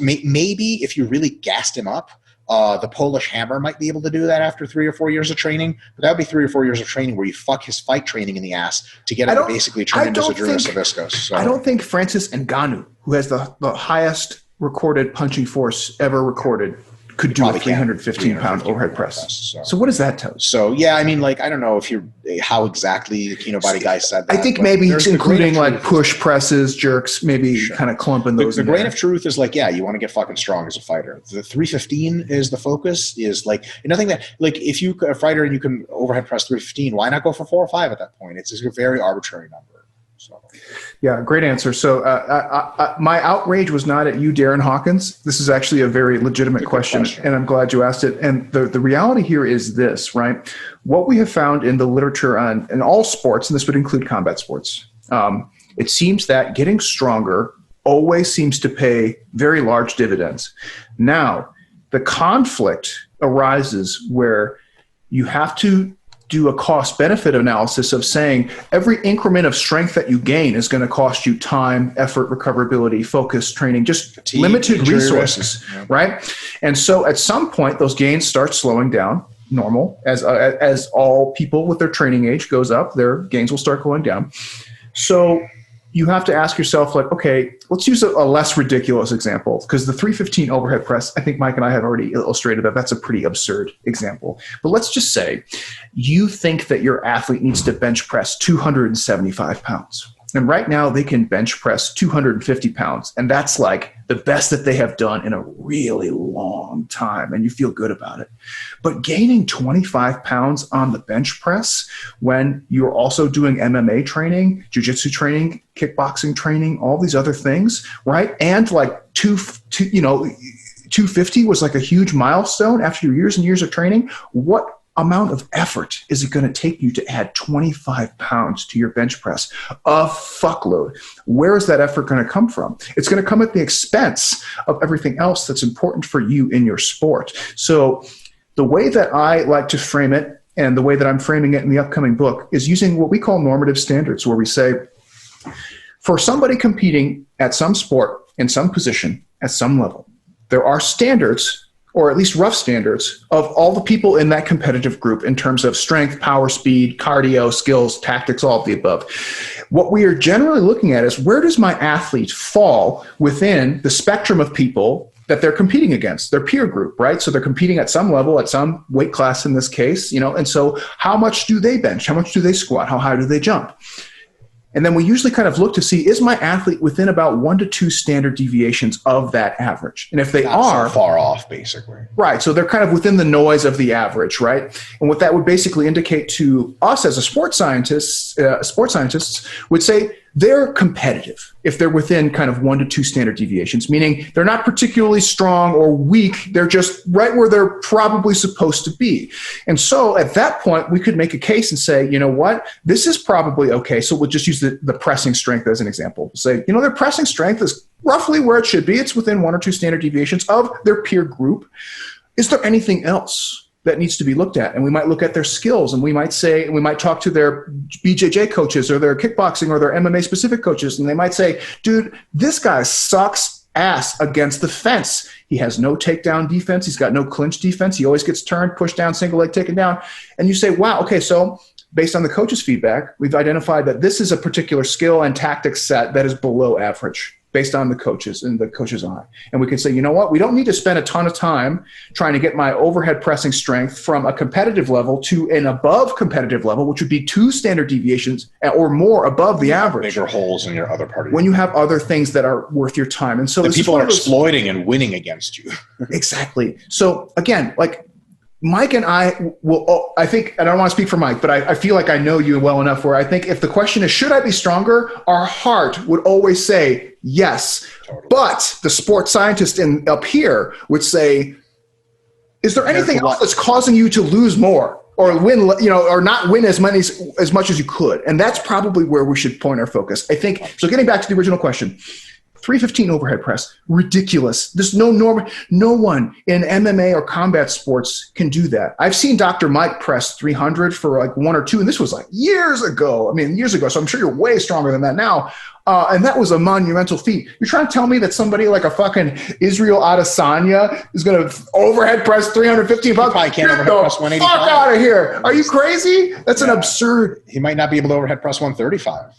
Maybe if you really gassed him up, the Polish Hammer might be able to do that after 3 or 4 years of training. But that would be 3 or 4 years of training where you fuck his fight training in the ass to get him to basically turn into Zadrunas Savickas. So. I don't think Francis Ngannou, who has the highest recorded punching force ever recorded, could do a 315-pound overhead press. So what does that tell you? So, yeah, I don't know how exactly the Kinobody guy said that. I think maybe it's including like push presses, jerks, maybe kind of clumping those in there. The grain of truth is you want to get fucking strong as a fighter. The 315 is the focus, is nothing that, if you're a fighter and you can overhead press 315, why not go for 4 or 5 at that point? It's a very arbitrary number. So. Yeah, great answer. So my outrage was not at you, Darren Hawkins. This is actually a very legitimate question, and I'm glad you asked it. And the reality here is this, right? What we have found in the literature in all sports, and this would include combat sports, it seems that getting stronger always seems to pay very large dividends. Now, the conflict arises where you have to do a cost-benefit analysis of saying every increment of strength that you gain is going to cost you time, effort, recoverability, focus, training, just fatigue, limited resources, right? And so at some point, those gains start slowing down, normal. As all people with their training age goes up, their gains will start going down. So you have to ask yourself, okay, let's use a less ridiculous example, because the 315 overhead press, I think Mike and I have already illustrated that's a pretty absurd example. But let's just say you think that your athlete needs to bench press 275 pounds. And right now they can bench press 250 pounds. And that's the best that they have done in a really long time. And you feel good about it. But gaining 25 pounds on the bench press when you're also doing MMA training, jiu-jitsu training, kickboxing training, all these other things, right? And 250 was a huge milestone after years and years of training. What amount of effort is it going to take you to add 25 pounds to your bench press? A fuckload. Where is that effort going to come from? It's going to come at the expense of everything else that's important for you in your sport. So the way that I like to frame it, and the way that I'm framing it in the upcoming book, is using what we call normative standards, where we say, for somebody competing at some sport, in some position, at some level, there are standards, or at least rough standards, of all the people in that competitive group in terms of strength, power, speed, cardio, skills, tactics, all of the above. What we are generally looking at is, where does my athlete fall within the spectrum of people that they're competing against, their peer group, right? So they're competing at some level, at some weight class in this case, and so how much do they bench? How much do they squat? How high do they jump? And then we usually kind of look to see, is my athlete within about 1 to 2 standard deviations of that average? And if they are so far off, basically. Right. So they're kind of within the noise of the average, right? And what that would basically indicate to us as a sports scientists would say they're competitive if they're within kind of 1 to 2 standard deviations, meaning they're not particularly strong or weak. They're just right where they're probably supposed to be. And so at that point, we could make a case and say, you know what, this is probably okay. So we'll just use the pressing strength as an example. Say, their pressing strength is roughly where it should be. It's within 1 or 2 standard deviations of their peer group. Is there anything else that needs to be looked at? And we might look at their skills, and we might talk to their BJJ coaches or their kickboxing or their MMA specific coaches. And they might say, dude, this guy sucks ass against the fence. He has no takedown defense. He's got no clinch defense. He always gets turned, pushed down, single leg taken down. And you say, wow, okay, so based on the coach's feedback, we've identified that this is a particular skill and tactics set that is below average based on the coaches and the coach's eye. And we can say, you know what, we don't need to spend a ton of time trying to get my overhead pressing strength from a competitive level to an above competitive level, which would be 2 standard deviations or more above the average. Bigger holes in your other part of when you have other things that are worth your time. And so the people are exploiting and winning against you. Exactly. So again, like Mike and I will, I think, and I don't want to speak for Mike, but I feel like I know you well enough where I think if the question is, should I be stronger? Our heart would always say yes. Totally. But the sports scientist up here would say, is there anything else that's causing you to lose more or win, or not win as much as you could? And that's probably where we should point our focus, I think. So getting back to the original question, 315 overhead press, ridiculous. There's no one in MMA or combat sports can do that. I've seen Dr. Mike press 300 for like 1 or 2, and this was like years ago. So I'm sure you're way stronger than that now. And that was a monumental feat. You're trying to tell me that somebody like a fucking Israel Adesanya is going to overhead press 315 pounds? Probably can't overhead press 185. Fuck out of here. Are you crazy? That's an absurd. He might not be able to overhead press 135.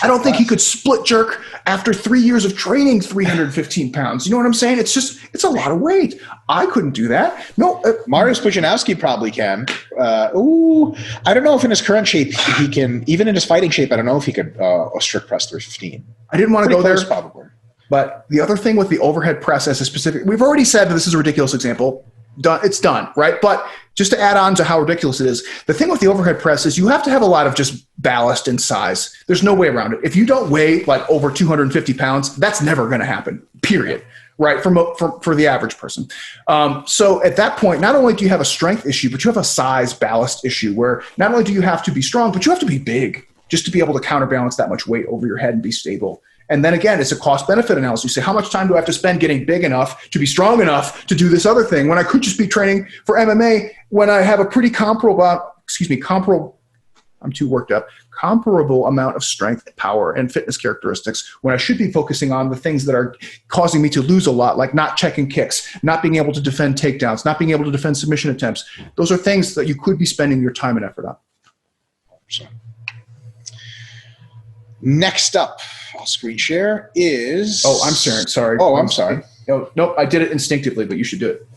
I don't think he could split jerk after 3 years of training 315 pounds. You know what I'm saying? It's a lot of weight. I couldn't do that. No. Mariusz Pudzianowski probably can. I don't know if in his current shape he can, even in his fighting shape, I don't know if he could strict press 315. I didn't want to go there. Probably. But the other thing with the overhead press as a specific, we've already said that this is a ridiculous example. It's done, right? But just to add on to how ridiculous it is, the thing with the overhead press is you have to have a lot of just ballast and size. There's no way around it. If you don't weigh like over 250 pounds, that's never going to happen, period. Right, for the average person. So at that point, not only do you have a strength issue, but you have a size ballast issue where not only do you have to be strong, but you have to be big just to be able to counterbalance that much weight over your head and be stable. And then again, it's a cost-benefit analysis. You say, how much time do I have to spend getting big enough to be strong enough to do this other thing when I could just be training for MMA when I have a pretty comparable amount of strength, power, and fitness characteristics when I should be focusing on the things that are causing me to lose a lot, like not checking kicks, not being able to defend takedowns, not being able to defend submission attempts. Those are things that you could be spending your time and effort on. Next up, I'll screen share is... Oh, I'm sorry. Oh, I'm sorry. Nope, I did it instinctively, but you should do it.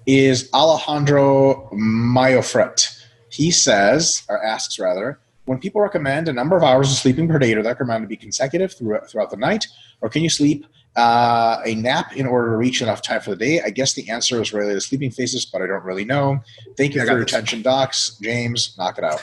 Is Alejandro Mayofret. He says, or asks rather, when people recommend a number of hours of sleeping per day, do they recommend to be consecutive throughout the night, or can you sleep a nap in order to reach enough time for the day? I guess the answer is related to sleeping phases, but I don't really know. Thank you for your attention, docs. James, knock it out.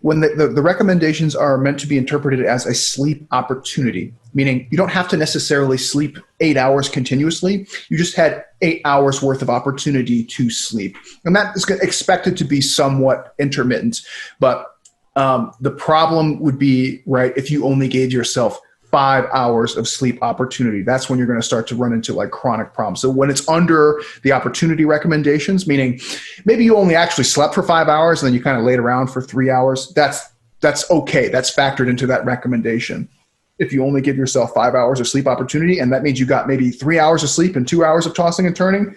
when the recommendations are meant to be interpreted as a sleep opportunity, meaning you don't have to necessarily sleep 8 hours continuously. You just had 8 hours worth of opportunity to sleep. And that is expected to be somewhat intermittent. But the problem would be, right, if you only gave yourself 5 hours of sleep opportunity. That's when you're going to start to run into like chronic problems. So when it's under the opportunity recommendations, meaning maybe you only actually slept for 5 hours and then you kind of laid around for 3 hours, that's okay. That's factored into that recommendation. If you only give yourself 5 hours of sleep opportunity, and that means you got maybe 3 hours of sleep and 2 hours of tossing and turning,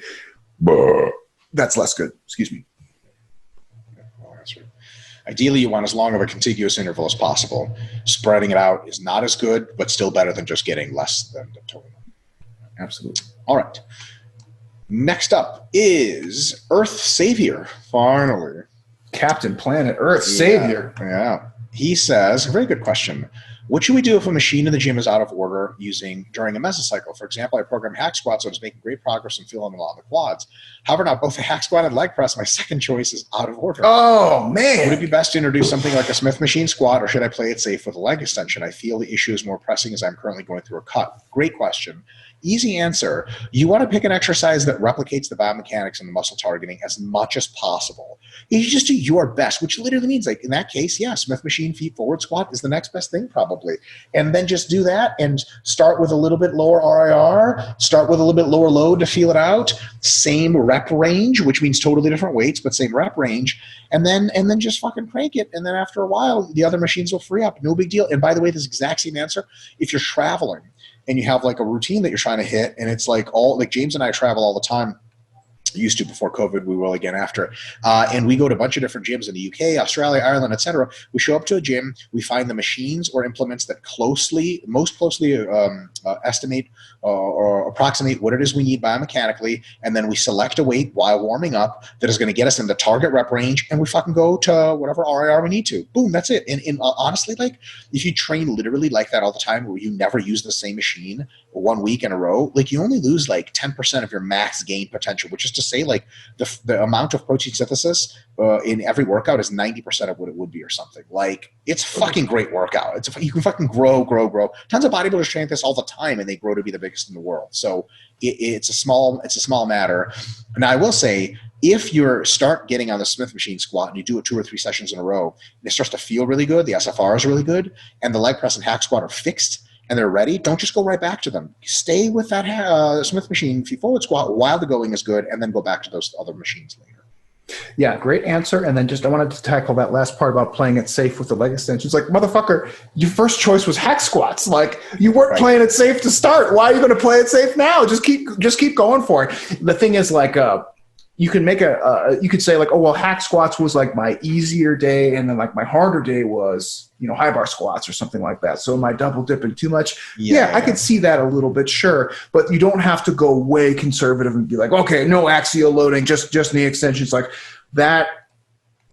that's less good. Excuse me. Ideally, you want as long of a contiguous interval as possible. Spreading it out is not as good, but still better than just getting less than the total. Absolutely. All right. Next up is Earth Savior, finally. Captain Planet Earth Savior. Yeah. He says, a very good question. What should we do if a machine in the gym is out of order using during a mesocycle? For example, I program hack squats, so it's making great progress and feeling a lot in the quads. However, now both the hack squat and leg press, my second choice is out of order. Oh, man. Would it be best to introduce something like a Smith machine squat, or should I play it safe with a leg extension? I feel the issue is more pressing as I'm currently going through a cut. Great question. Easy answer. You want to pick an exercise that replicates the biomechanics and the muscle targeting as much as possible. You just do your best, which literally means, like in that case, yeah, Smith machine feet forward squat is the next best thing probably. And then just do that and start with a little bit lower RIR, start with a little bit lower load to feel it out. Same rep range, which means totally different weights, but same rep range. And then just fucking crank it. And then after a while, the other machines will free up. No big deal. And by the way, this exact same answer, if you're traveling and you have like a routine that you're trying to hit, and it's like James and I travel all the time. Used to before COVID, we will again after. And we go to a bunch of different gyms in the UK, Australia, Ireland, etc. We show up to a gym, we find the machines or implements that most closely estimate or approximate what it is we need biomechanically, and then we select a weight while warming up that is going to get us in the target rep range, and we fucking go to whatever RIR we need to. Boom, that's it. And honestly, like if you train literally like that all the time, where you never use the same machine 1 week in a row, like you only lose like 10% of your max gain potential, which is to say like the amount of protein synthesis in every workout is 90% of what it would be or something. Like it's fucking great workout. You can fucking grow. Tons of bodybuilders train this all the time and they grow to be the biggest in the world. So it's a small matter. Now I will say, if you start getting on the Smith machine squat and you do it 2 or 3 sessions in a row, and it starts to feel really good, the SFR is really good, and the leg press and hack squat are fixed, and they're ready, don't just go right back to them. Stay with that Smith machine feet forward squat while the going is good, and then go back to those other machines later. Yeah, great answer. And then I wanted to tackle that last part about playing it safe with the leg extensions. Like, motherfucker, your first choice was hack squats. Like, you weren't playing it safe to start. Why are you going to play it safe now? Just keep going for it. The thing is, like, you can make you could say like, oh, well, hack squats was like my easier day, and then like my harder day was, high bar squats or something like that. So am I double dipping too much? Yeah, I could see that a little bit, sure. But you don't have to go way conservative and be like, okay, no axial loading, just knee extensions. Like that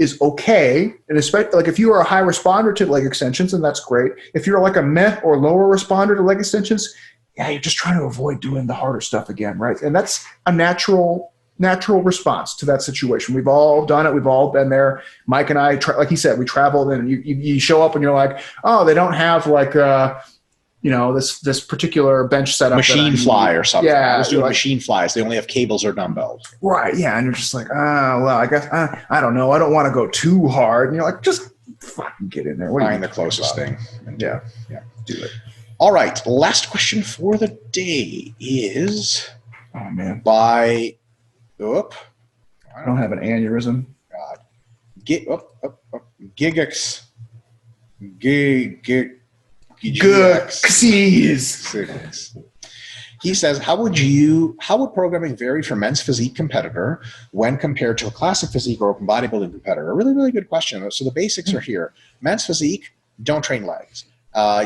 is okay. And especially like if you are a high responder to leg extensions, then that's great. If you're like a meh or lower responder to leg extensions, yeah, you're just trying to avoid doing the harder stuff again, right? And that's a natural response to that situation. We've all done it. We've all been there. Mike and I, like he said, we traveled, and you show up and you're like, oh, they don't have like, this particular bench setup. Machine fly or something. Yeah. I was doing machine flies. They only have cables or dumbbells. Right. Yeah. And you're just like, well, I guess, I don't know. I don't want to go too hard. And you're like, just fucking get in there. Find the closest thing. Yeah. Do it. All right. Last question for the day is, oh man, by... I don't have an aneurysm. God. Gigax. Gigax. He says, how would programming vary for men's physique competitor when compared to a classic physique or open bodybuilding competitor? Really, really good question. So the basics are here. Men's physique, don't train legs.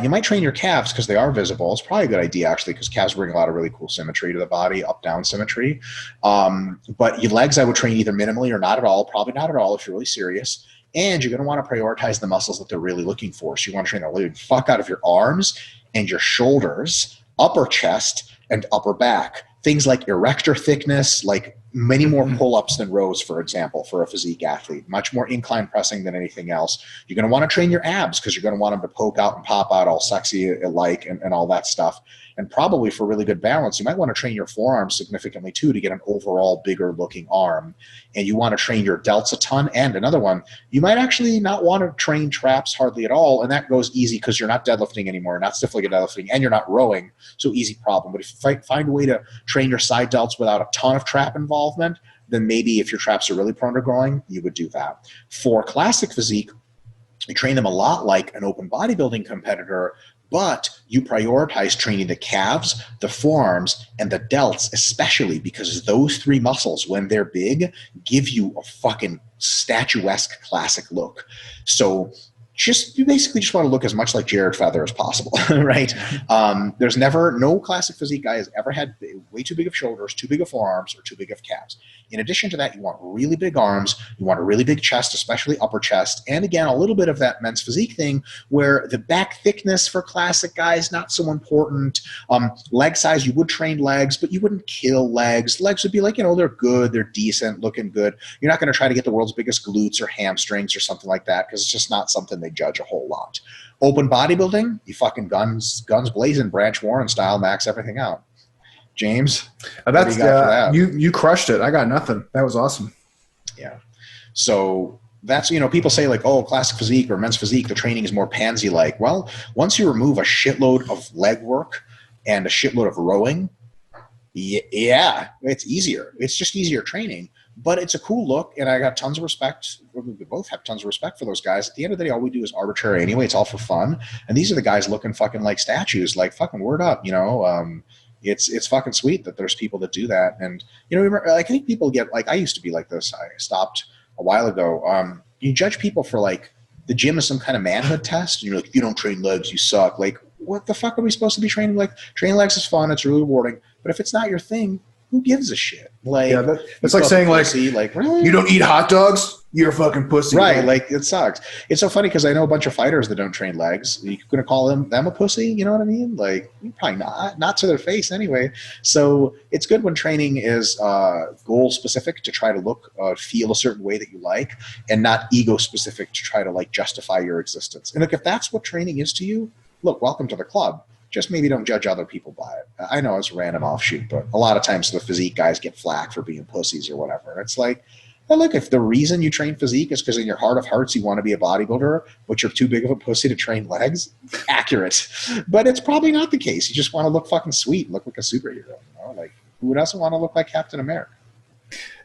You might train your calves because they are visible. It's probably a good idea, actually, because calves bring a lot of really cool symmetry to the body, up-down symmetry. But your legs, I would train either minimally or not at all, probably not at all if you're really serious. And you're going to want to prioritize the muscles that they're really looking for. So you want to train the living fuck out of your arms and your shoulders, upper chest, and upper back. Things like erector thickness, like many more pull-ups than rows, for example, for a physique athlete, much more incline pressing than anything else. You're going to want to train your abs because you're going to want them to poke out and pop out all sexy and all that stuff. And probably for really good balance, you might want to train your forearms significantly too to get an overall bigger looking arm. And you want to train your delts a ton. And another one, you might actually not want to train traps hardly at all. And that goes easy because you're not deadlifting anymore, not stiff legged deadlifting, and you're not rowing. So easy problem. But if you find a way to train your side delts without a ton of trap involvement, then maybe if your traps are really prone to growing, you would do that. For classic physique, you train them a lot like an open bodybuilding competitor, but you prioritize training the calves, the forearms, and the delts, especially because those three muscles, when they're big, give you a fucking statuesque classic look. So you basically just want to look as much like Jared Feather as possible, right? There's no classic physique guy has ever had way too big of shoulders, too big of forearms, or too big of calves. In addition to that, you want really big arms, you want a really big chest, especially upper chest, and again, a little bit of that men's physique thing where the back thickness for classic guys, not so important. Leg size, you would train legs, but you wouldn't kill legs. Legs would be like, they're good, they're decent, looking good. You're not going to try to get the world's biggest glutes or hamstrings or something like that because it's just not something they judge a whole lot. Open bodybuilding, you fucking guns blazing, Branch Warren style, max everything out. James, that's you crushed it. I got nothing. That was awesome. Yeah. So that's, people say like, oh, classic physique or men's physique, the training is more pansy-like. Well, once you remove a shitload of leg work and a shitload of rowing, yeah, it's easier. It's just easier training, but it's a cool look. And I got tons of respect. We both have tons of respect for those guys. At the end of the day, all we do is arbitrary anyway. It's all for fun. And these are the guys looking fucking like statues, like fucking word up, It's fucking sweet that there's people that do that. And, remember, like, I think people get, like, I used to be like this. I stopped a while ago. You judge people for, like, the gym is some kind of manhood test. And you're like, if you don't train legs, you suck. Like, what the fuck are we supposed to be training? Like, training legs is fun. It's really rewarding. But if it's not your thing, who gives a shit? Like, yeah, that's like saying, pussy, like, really? You don't eat hot dogs? You're a fucking pussy. Right, like, it sucks. It's so funny because I know a bunch of fighters that don't train legs. You're going to call them a pussy? You know what I mean? Like, probably not to their face anyway. So it's good when training is goal-specific to try to look, feel a certain way that you like, and not ego-specific to try to, like, justify your existence. And look, if that's what training is to you, look, welcome to the club. Just maybe don't judge other people by it. I know it's a random offshoot, but a lot of times the physique guys get flack for being pussies or whatever. It's like, well, look, if the reason you train physique is because in your heart of hearts you want to be a bodybuilder, but you're too big of a pussy to train legs, accurate. But it's probably not the case. You just want to look fucking sweet, look like a superhero. Like, who doesn't want to look like Captain America?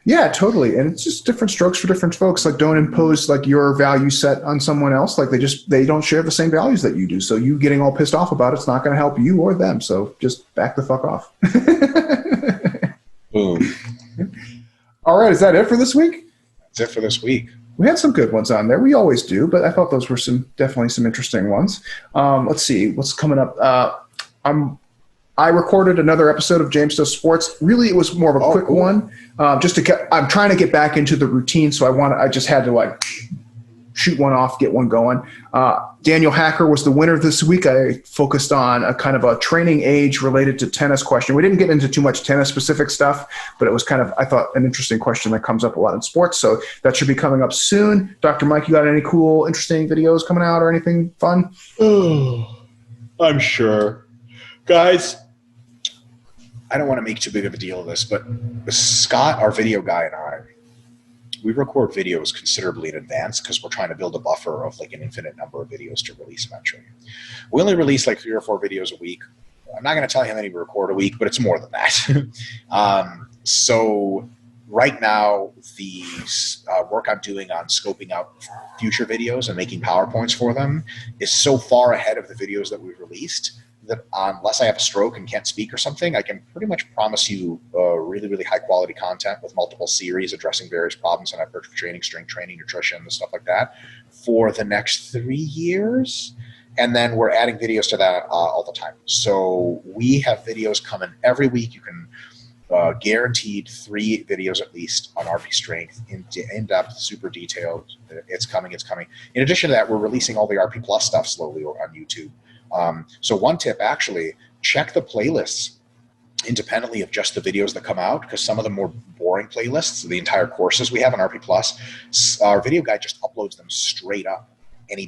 Yeah, totally. And it's just different strokes for different folks. Like, don't impose like your value set on someone else. Like, they don't share the same values that you do. So you getting all pissed off about it's not going to help you or them. So just back the fuck off. Boom. All right. Is that it for this week? That's it for this week. We had some good ones on there. We always do, but I thought those were definitely some interesting ones. Let's see what's coming up. I recorded another episode of James Does Sports. Really, it was more of a quick one. I'm trying to get back into the routine, so I just had to like shoot one off, get one going. Daniel Hacker was the winner this week. I focused on a kind of a training age related to tennis question. We didn't get into too much tennis specific stuff, but it was kind of, I thought, an interesting question that comes up a lot in sports. So that should be coming up soon. Dr. Mike, you got any cool, interesting videos coming out or anything fun? Oh, I'm sure. Guys, I don't want to make too big of a deal of this, but Scott, our video guy, and I, we record videos considerably in advance because we're trying to build a buffer of like an infinite number of videos to release eventually. We only release like 3 or 4 videos a week. I'm not going to tell you how many we record a week, but it's more than that. So right now, the work I'm doing on scoping out future videos and making PowerPoints for them is so far ahead of the videos that we've released that unless I have a stroke and can't speak or something, I can pretty much promise you really, really high quality content with multiple series addressing various problems in hypertrophy training, strength training, nutrition, and stuff like that for the next 3 years. And then we're adding videos to that all the time. So we have videos coming every week. You can guaranteed 3 videos at least on RP strength, in depth, super detailed. It's coming. In addition to that, we're releasing all the RP Plus stuff slowly on YouTube. So one tip, actually, check the playlists independently of just the videos that come out, because some of the more boring playlists, the entire courses we have on RP Plus, our video guy just uploads them straight up, and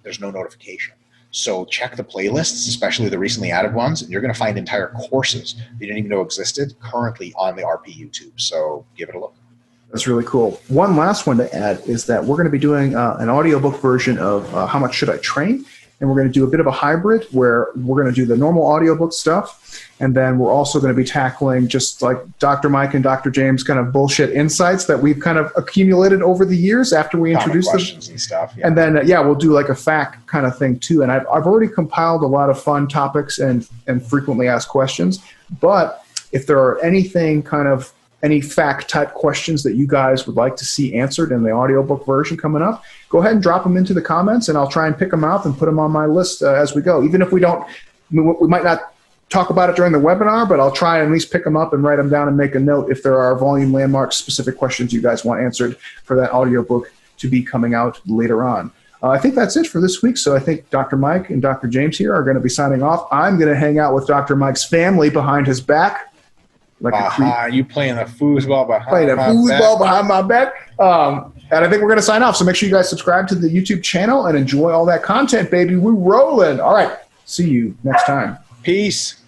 there's no notification. So check the playlists, especially the recently added ones, and you're going to find entire courses that you didn't even know existed currently on the RP YouTube. So give it a look. That's really cool. One last one to add is that we're going to be doing an audiobook version of How Much Should I Train? And we're going to do a bit of a hybrid where we're going to do the normal audiobook stuff, and then we're also going to be tackling just like Dr. Mike and Dr. James kind of bullshit insights that we've kind of accumulated over the years after we introduced questions them. And stuff. Yeah. And then, we'll do like a fact kind of thing too. And I've already compiled a lot of fun topics and frequently asked questions. But if there are any fact type questions that you guys would like to see answered in the audiobook version coming up, go ahead and drop them into the comments, and I'll try and pick them out and put them on my list as we go. Even if we might not talk about it during the webinar, but I'll try and at least pick them up and write them down and make a note if there are volume landmark specific questions you guys want answered for that audiobook to be coming out later on. I think that's it for this week. So I think Dr. Mike and Dr. James here are going to be signing off. I'm going to hang out with Dr. Mike's family behind his back. You playing the foosball behind my back. And I think we're going to sign off. So make sure you guys subscribe to the YouTube channel and enjoy all that content, baby. We're rolling. All right. See you next time. Peace.